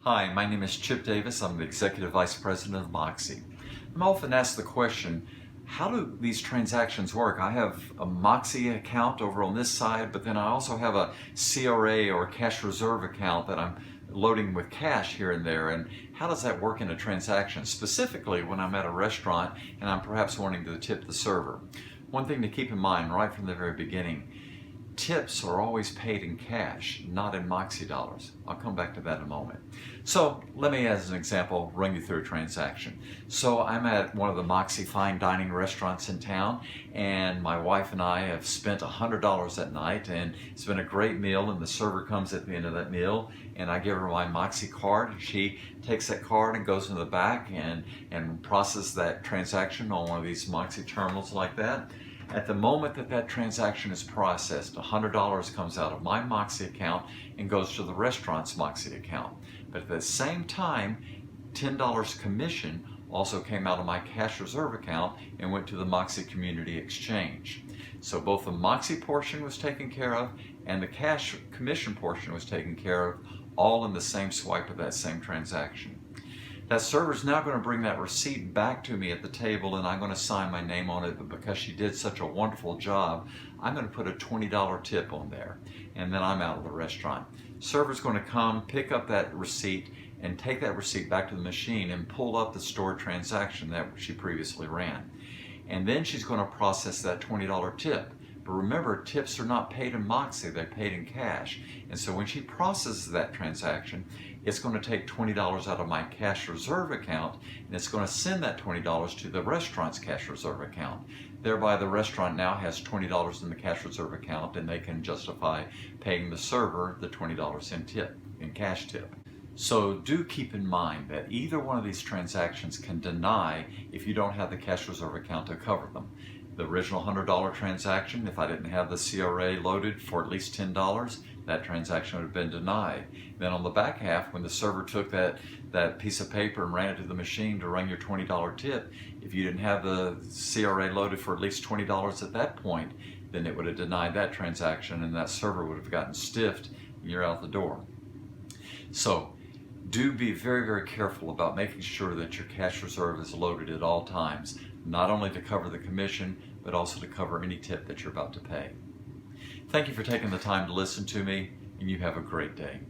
Hi, my name is Chip Davis. I'm the Executive Vice President of Moxey. I'm often asked the question, how do these transactions work? I have a Moxey account over on this side, but then I also have a CRA or cash reserve account that I'm loading with cash here and there. And how does that work in a transaction? Specifically when I'm at a restaurant and I'm perhaps wanting to tip the server. One thing to keep in mind right from the very beginning, tips are always paid in cash, not in Moxey dollars. I'll come back to that in a moment. So let me, as an example, run you through a transaction. So I'm at one of the Moxey fine dining restaurants in town, and my wife and I have spent $100 that night, and it's been a great meal, and the server comes at the end of that meal, and I give her my Moxey card, and she takes that card and goes into the back and processes that transaction on one of these Moxey terminals like that. At the moment that that transaction is processed, $100 comes out of my Moxey account and goes to the restaurant's Moxey account. But at the same time, $10 commission also came out of my cash reserve account and went to the Moxey Community Exchange. So both the Moxey portion was taken care of and the cash commission portion was taken care of, all in the same swipe of that same transaction. That server is now going to bring that receipt back to me at the table, and I'm going to sign my name on it, but because she did such a wonderful job, I'm going to put a $20 tip on there, and then I'm out of the restaurant. Server's going to come, pick up that receipt, and take that receipt back to the machine and pull up the stored transaction that she previously ran. And then she's going to process that $20 tip. But remember, tips are not paid in Moxey, they're paid in cash. And so when she processes that transaction, it's going to take $20 out of my cash reserve account, and it's going to send that $20 to the restaurant's cash reserve account. Thereby, the restaurant now has $20 in the cash reserve account, and they can justify paying the server the $20 in cash tip. So do keep in mind that either one of these transactions can deny if you don't have the cash reserve account to cover them. The original $100 transaction, if I didn't have the CRA loaded for at least $10, that transaction would have been denied. Then on the back half, when the server took that piece of paper and ran it to the machine to run your $20 tip, if you didn't have the CRA loaded for at least $20 at that point, then it would have denied that transaction and that server would have gotten stiffed and you're out the door. So do be very, very careful about making sure that your cash reserve is loaded at all times, not only to cover the commission, but also to cover any tip that you're about to pay. Thank you for taking the time to listen to me, and you have a great day.